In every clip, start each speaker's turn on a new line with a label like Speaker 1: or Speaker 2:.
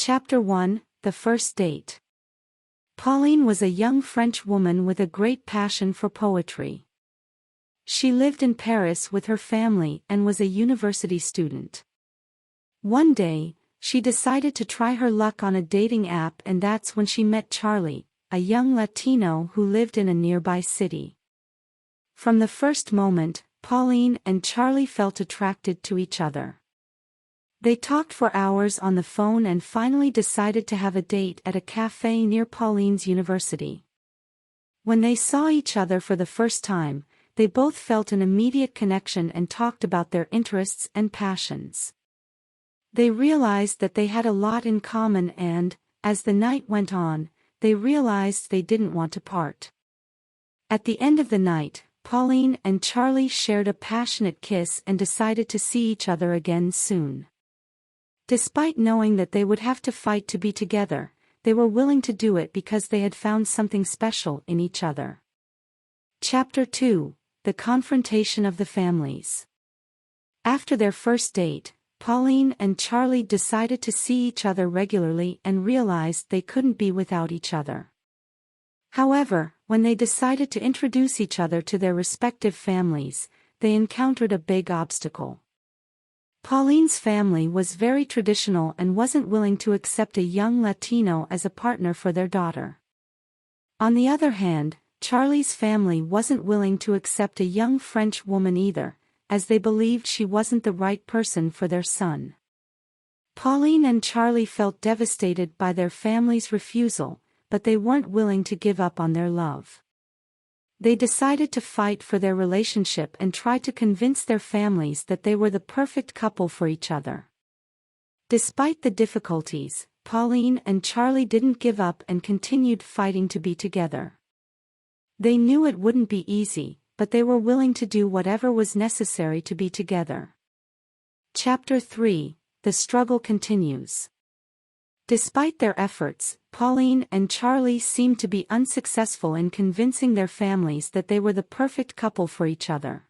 Speaker 1: Chapter 1, The First Date. Pauline was a young French woman with a great passion for poetry. She lived in Paris with her family and was a university student. One day, she decided to try her luck on a dating app, and that's when she met Charlie, a young Latino who lived in a nearby city. From the first moment, Pauline and Charlie felt attracted to each other. They talked for hours on the phone and finally decided to have a date at a cafe near Pauline's university. When they saw each other for the first time, they both felt an immediate connection and talked about their interests and passions. They realized that they had a lot in common and, as the night went on, they realized they didn't want to part. At the end of the night, Pauline and Charlie shared a passionate kiss and decided to see each other again soon. Despite knowing that they would have to fight to be together, they were willing to do it because they had found something special in each other. Chapter 2, The Confrontation of the Families. After their first date, Pauline and Charlie decided to see each other regularly and realized they couldn't be without each other. However, when they decided to introduce each other to their respective families, they encountered a big obstacle. Pauline's family was very traditional and wasn't willing to accept a young Latino as a partner for their daughter. On the other hand, Charlie's family wasn't willing to accept a young French woman either, as they believed she wasn't the right person for their son. Pauline and Charlie felt devastated by their family's refusal, but they weren't willing to give up on their love. They decided to fight for their relationship and try to convince their families that they were the perfect couple for each other. Despite the difficulties, Pauline and Charlie didn't give up and continued fighting to be together. They knew it wouldn't be easy, but they were willing to do whatever was necessary to be together. Chapter 3, The Struggle Continues. Despite their efforts, Pauline and Charlie seemed to be unsuccessful in convincing their families that they were the perfect couple for each other.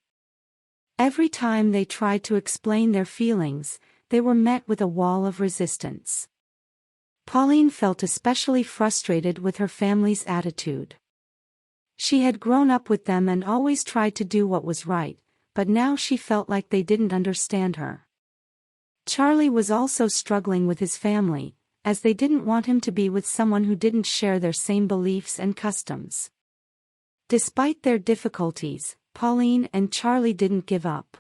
Speaker 1: Every time they tried to explain their feelings, they were met with a wall of resistance. Pauline felt especially frustrated with her family's attitude. She had grown up with them and always tried to do what was right, but now she felt like they didn't understand her. Charlie was also struggling with his family, as they didn't want him to be with someone who didn't share their same beliefs and customs. Despite their difficulties, Pauline and Charlie didn't give up.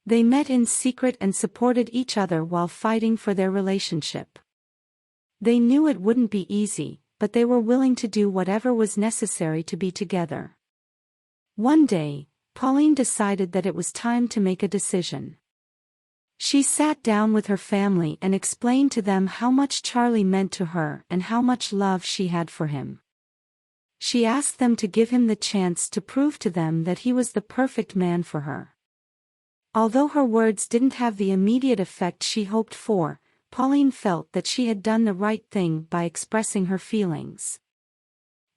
Speaker 1: They met in secret and supported each other while fighting for their relationship. They knew it wouldn't be easy, but they were willing to do whatever was necessary to be together. One day, Pauline decided that it was time to make a decision. She sat down with her family and explained to them how much Charlie meant to her and how much love she had for him. She asked them to give him the chance to prove to them that he was the perfect man for her. Although her words didn't have the immediate effect she hoped for, Pauline felt that she had done the right thing by expressing her feelings.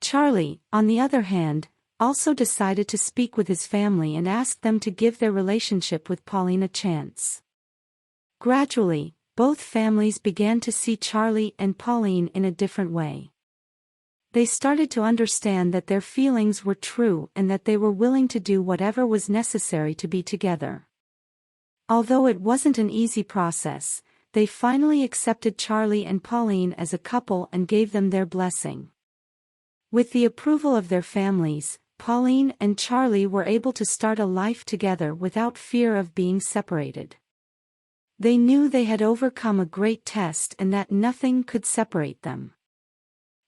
Speaker 1: Charlie, on the other hand, also decided to speak with his family and ask them to give their relationship with Pauline a chance. Gradually, both families began to see Charlie and Pauline in a different way. They started to understand that their feelings were true and that they were willing to do whatever was necessary to be together. Although it wasn't an easy process, they finally accepted Charlie and Pauline as a couple and gave them their blessing. With the approval of their families, Pauline and Charlie were able to start a life together without fear of being separated. They knew they had overcome a great test and that nothing could separate them.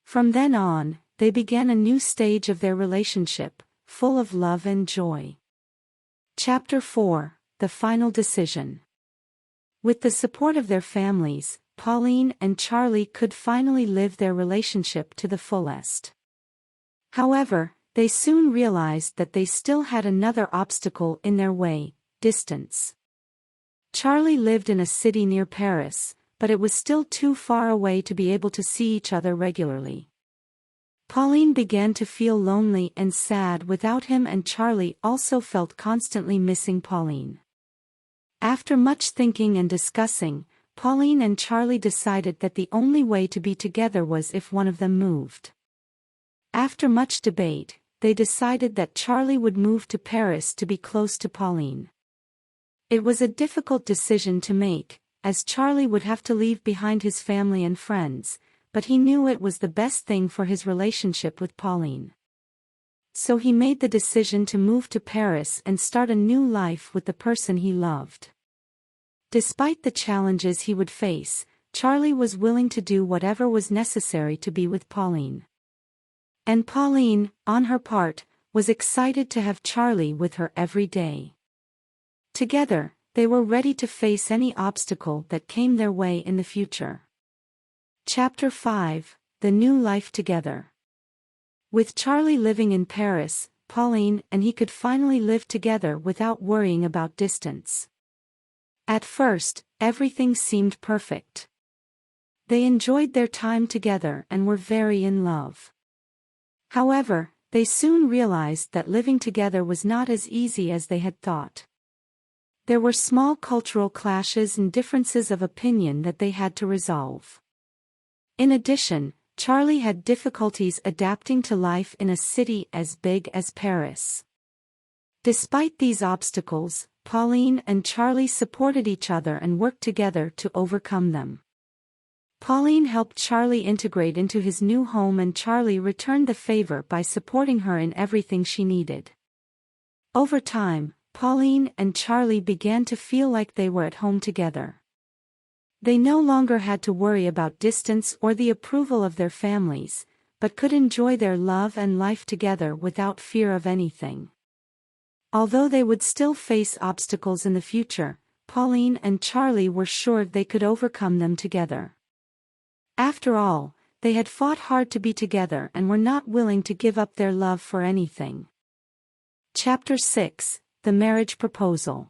Speaker 1: From then on, they began a new stage of their relationship, full of love and joy. Chapter 4, The Final Decision. With the support of their families, Pauline and Charlie could finally live their relationship to the fullest. However, they soon realized that they still had another obstacle in their way: distance. Charlie lived in a city near Paris, but it was still too far away to be able to see each other regularly. Pauline began to feel lonely and sad without him, and Charlie also felt constantly missing Pauline. After much thinking and discussing, Pauline and Charlie decided that the only way to be together was if one of them moved. After much debate, they decided that Charlie would move to Paris to be close to Pauline. It was a difficult decision to make, as Charlie would have to leave behind his family and friends, but he knew it was the best thing for his relationship with Pauline. So he made the decision to move to Paris and start a new life with the person he loved. Despite the challenges he would face, Charlie was willing to do whatever was necessary to be with Pauline. And Pauline, on her part, was excited to have Charlie with her every day. Together, they were ready to face any obstacle that came their way in the future. Chapter 5: The New Life Together. With Charlie living in Paris, Pauline and he could finally live together without worrying about distance. At first, everything seemed perfect. They enjoyed their time together and were very in love. However, they soon realized that living together was not as easy as they had thought. There were small cultural clashes and differences of opinion that they had to resolve. In addition, Charlie had difficulties adapting to life in a city as big as Paris. Despite these obstacles, Pauline and Charlie supported each other and worked together to overcome them. Pauline helped Charlie integrate into his new home, and Charlie returned the favor by supporting her in everything she needed. Over time, Pauline and Charlie began to feel like they were at home together. They no longer had to worry about distance or the approval of their families, but could enjoy their love and life together without fear of anything. Although they would still face obstacles in the future, Pauline and Charlie were sure they could overcome them together. After all, they had fought hard to be together and were not willing to give up their love for anything. Chapter 6: The Marriage Proposal.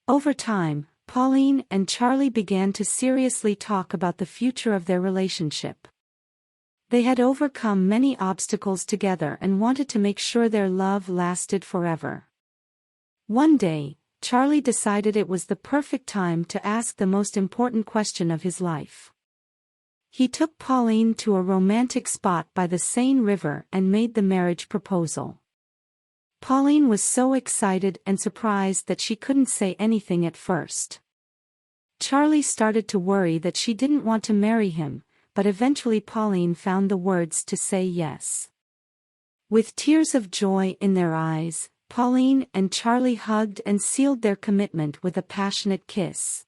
Speaker 1: Over time, Pauline and Charlie began to seriously talk about the future of their relationship. They had overcome many obstacles together and wanted to make sure their love lasted forever. One day, Charlie decided it was the perfect time to ask the most important question of his life. He took Pauline to a romantic spot by the Seine River and made the marriage proposal. Pauline was so excited and surprised that she couldn't say anything at first. Charlie started to worry that she didn't want to marry him, but eventually Pauline found the words to say yes. With tears of joy in their eyes, Pauline and Charlie hugged and sealed their commitment with a passionate kiss.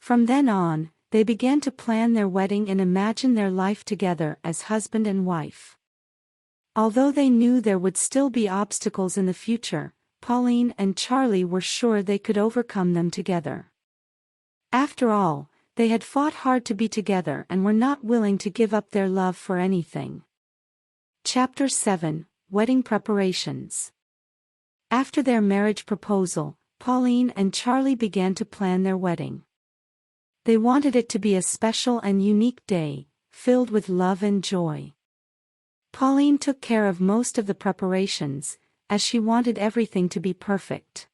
Speaker 1: From then on, they began to plan their wedding and imagine their life together as husband and wife. Although they knew there would still be obstacles in the future, Pauline and Charlie were sure they could overcome them together. After all, they had fought hard to be together and were not willing to give up their love for anything. Chapter 7: Wedding Preparations. After their marriage proposal, Pauline and Charlie began to plan their wedding. They wanted it to be a special and unique day, filled with love and joy. Pauline took care of most of the preparations, as she wanted everything to be perfect.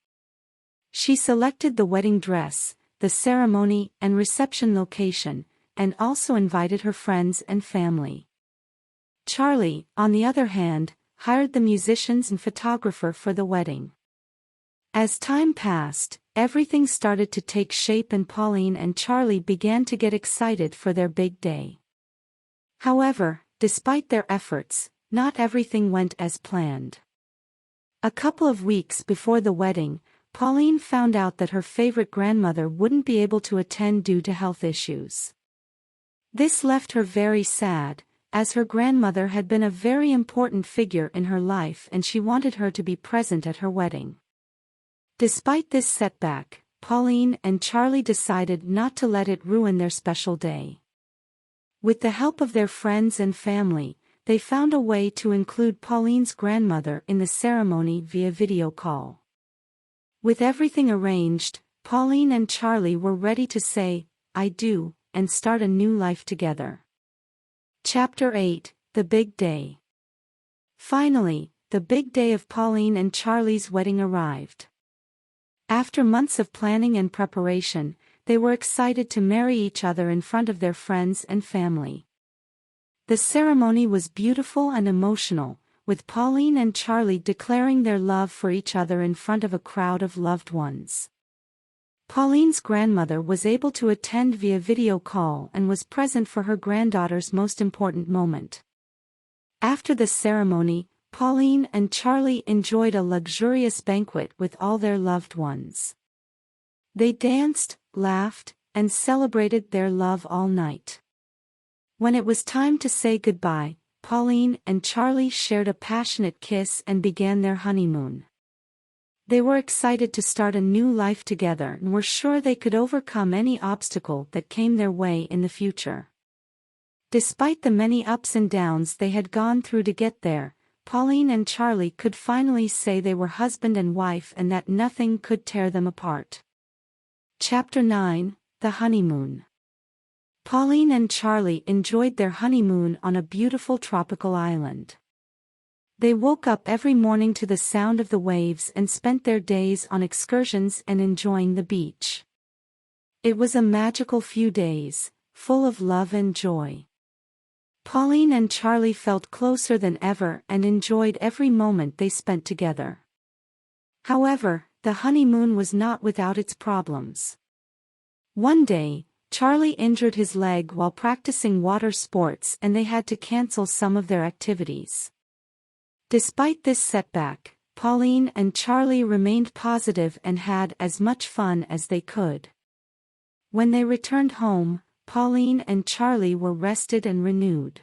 Speaker 1: She selected the wedding dress, the ceremony and reception location, and also invited her friends and family. Charlie, on the other hand, hired the musicians and photographer for the wedding. As time passed, everything started to take shape and Pauline and Charlie began to get excited for their big day. However, despite their efforts, not everything went as planned. A couple of weeks before the wedding, Pauline found out that her favorite grandmother wouldn't be able to attend due to health issues. This left her very sad, as her grandmother had been a very important figure in her life and she wanted her to be present at her wedding. Despite this setback, Pauline and Charlie decided not to let it ruin their special day. With the help of their friends and family, they found a way to include Pauline's grandmother in the ceremony via video call. With everything arranged, Pauline and Charlie were ready to say, "I do," and start a new life together. Chapter 8: The Big Day. Finally, the big day of Pauline and Charlie's wedding arrived. After months of planning and preparation, they were excited to marry each other in front of their friends and family. The ceremony was beautiful and emotional, with Pauline and Charlie declaring their love for each other in front of a crowd of loved ones. Pauline's grandmother was able to attend via video call and was present for her granddaughter's most important moment. After the ceremony, Pauline and Charlie enjoyed a luxurious banquet with all their loved ones. They danced, laughed, and celebrated their love all night. When it was time to say goodbye, Pauline and Charlie shared a passionate kiss and began their honeymoon. They were excited to start a new life together and were sure they could overcome any obstacle that came their way in the future. Despite the many ups and downs they had gone through to get there, Pauline and Charlie could finally say they were husband and wife and that nothing could tear them apart. Chapter 9: The Honeymoon. Pauline and Charlie enjoyed their honeymoon on a beautiful tropical island. They woke up every morning to the sound of the waves and spent their days on excursions and enjoying the beach. It was a magical few days, full of love and joy. Pauline and Charlie felt closer than ever and enjoyed every moment they spent together. However, the honeymoon was not without its problems. One day, Charlie injured his leg while practicing water sports and they had to cancel some of their activities. Despite this setback, Pauline and Charlie remained positive and had as much fun as they could. When they returned home, Pauline and Charlie were rested and renewed.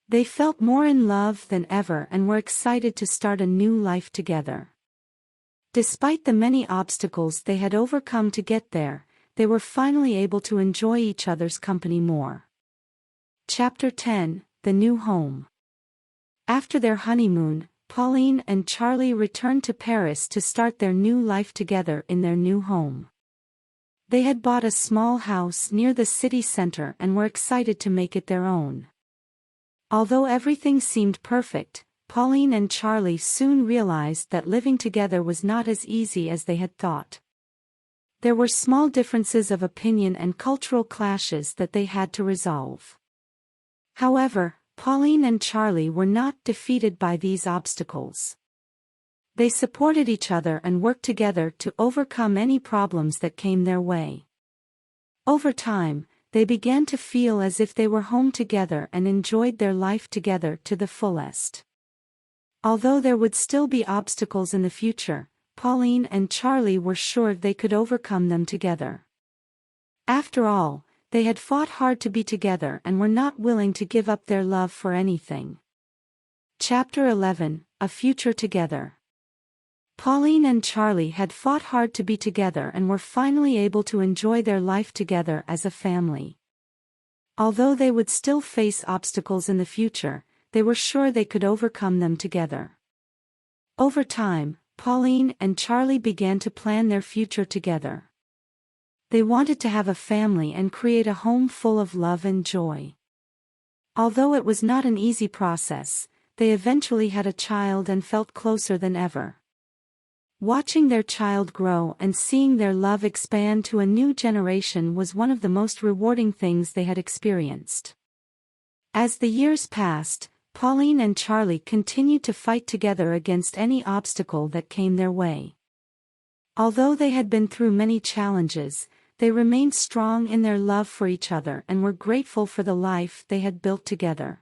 Speaker 1: They felt more in love than ever and were excited to start a new life together. Despite the many obstacles they had overcome to get there, they were finally able to enjoy each other's company more. Chapter 10: The New Home. After their honeymoon, Pauline and Charlie returned to Paris to start their new life together in their new home. They had bought a small house near the city center and were excited to make it their own. Although everything seemed perfect, Pauline and Charlie soon realized that living together was not as easy as they had thought. There were small differences of opinion and cultural clashes that they had to resolve. However, Pauline and Charlie were not defeated by these obstacles. They supported each other and worked together to overcome any problems that came their way. Over time, they began to feel as if they were home together and enjoyed their life together to the fullest. Although there would still be obstacles in the future, Pauline and Charlie were sure they could overcome them together. After all, they had fought hard to be together and were not willing to give up their love for anything. Chapter 11: A Future Together. Pauline and Charlie had fought hard to be together and were finally able to enjoy their life together as a family. Although they would still face obstacles in the future, they were sure they could overcome them together. Over time, Pauline and Charlie began to plan their future together. They wanted to have a family and create a home full of love and joy. Although it was not an easy process, they eventually had a child and felt closer than ever. Watching their child grow and seeing their love expand to a new generation was one of the most rewarding things they had experienced. As the years passed, Pauline and Charlie continued to fight together against any obstacle that came their way. Although they had been through many challenges, they remained strong in their love for each other and were grateful for the life they had built together.